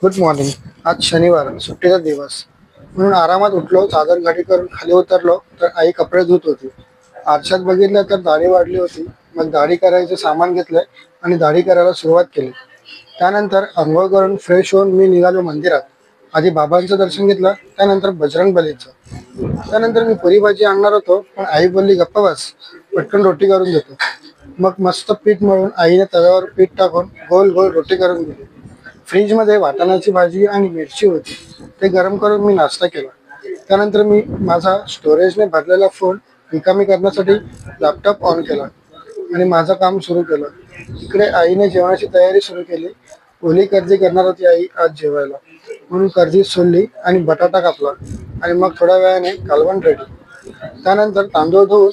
Good morning. आज शनिवार, सुट्टीचा दिवस म्हणून आरामात उठलो. चादर घडी करून खाली उतरलो तर आई कपडे धुत होती. आरशात बघितलं तर दाढी वाढली होती. मग दाढी करायचे सामान घेतले आणि दाढी करायला सुरुवात केली. त्यानंतर अंघोळ करून फ्रेश होऊन मी निघालो मंदिरात. आधी बाबांचं दर्शन घेतलं, त्यानंतर बजरंग बलीचं. त्यानंतर मी पुरी भाजी आणणार होतो, पण आई बोलली गप्पा बस, पटकन रोटी करून देतो. मग मस्त पीठ मळून आईने तव्यावर पीठ टाकून गोल गोल रोटी करून दिली. फ्रीजमध्ये वाटाण्याची भाजी आणि मिरची होती, ते गरम करून मी नाश्ता केला. त्यानंतर मी माझा स्टोरेजने भरलेला फोन रिकामी करण्यासाठी लॅपटॉप ऑन केला आणि माझं काम सुरू केलं. इकडे आईने जेवणाची तयारी सुरू केली. ओली कर्जी करणार होती आई आज जेवायला, म्हणून कर्जी सोलली आणि बटाटा कापला आणि मग थोड्या वेळाने कालवण रेडी. त्यानंतर तांदूळ धुवून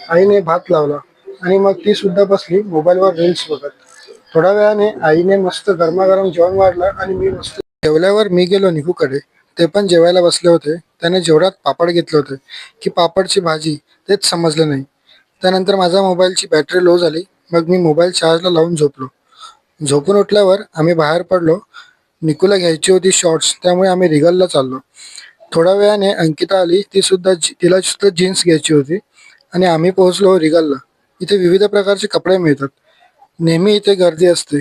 आईने भात लावला आणि मग ती सुद्धा बसली मोबाईलवर रील्स बघत. थोड्या वेळाने आईने मस्त गरमागरम जेवण वाढलं आणि मी मस्त जेवल्यावर मी गेलो निकूकडे. ते पण जेवायला बसले होते. त्याने जेवढ्यात पापड घेतले होते की पापडची भाजी तेच समजलं नाही. त्यानंतर माझ्या मोबाईलची बॅटरी लो झाली. मग मी मोबाईल चार्जला लावून झोपलो. झोपून उठल्यावर आम्ही बाहेर पडलो. निकूला घ्यायची होती शॉर्ट्स, त्यामुळे आम्ही रिगलला चाललो. थोड्या वेळाने अंकिता आली. तिला सुद्धा जीन्स घ्यायची होती आणि आम्ही पोहोचलो रिगलला. इथे विविध प्रकारचे कपडे मिळतात. नेहमी इथे गर्दी असते.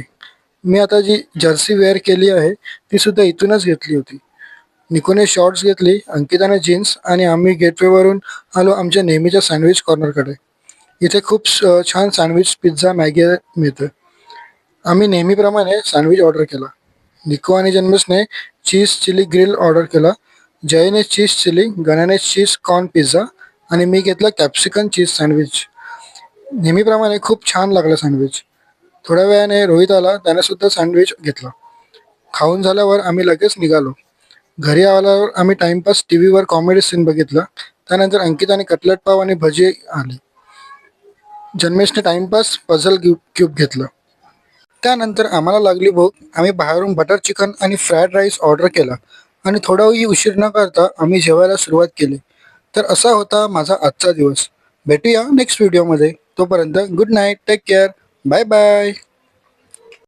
मी आता जी जर्सी वेअर केली आहे ती सुद्धा इथूनच घेतली होती. निकोने शॉर्ट्स घेतली, अंकिताने जीन्स आणि आम्ही गेटवेवरून आलो आमच्या नेहमीच्या सँडविच कॉर्नरकडे. इथे खूप छान सँडविच, पिझ्झा, मॅगी मिळतं. आम्ही नेहमीप्रमाणे सँडविच ऑर्डर केला. निको आणि जन्मेशने चीज चिली ग्रिल ऑर्डर केला. जयने चीज चिली, गण्याने चीज कॉर्न पिझ्झा आणि मी घेतला कॅप्सिकन चीज सँडविच. नेहमीप्रमाणे खूप छान लागला सँडविच. थोड्या वेळाने रोहित आला, त्याने सुद्धा सँडविच घेतला. खाऊन झाल्यावर आम्ही लगेच निघालो. घरी आल्यावर आम्ही टाइमपास टी व्हीवर कॉमेडी सीन बघितला. त्यानंतर अंकिताने कटलेट पाव आणि भजी आली. जन्मेशने टाइमपास पझल क्यूब घेतला. त्यानंतर आम्हाला लागली भूक. आम्ही बाहेरून बटर चिकन आणि फ्राईड राईस ऑर्डर केला आणि थोडाही उशीर न करता आम्ही जेवायला सुरुवात केली. तर असा होता माझा आजचा दिवस. भेटूया नेक्स्ट व्हिडिओमध्ये. तोपर्यंत good night, take care, bye bye.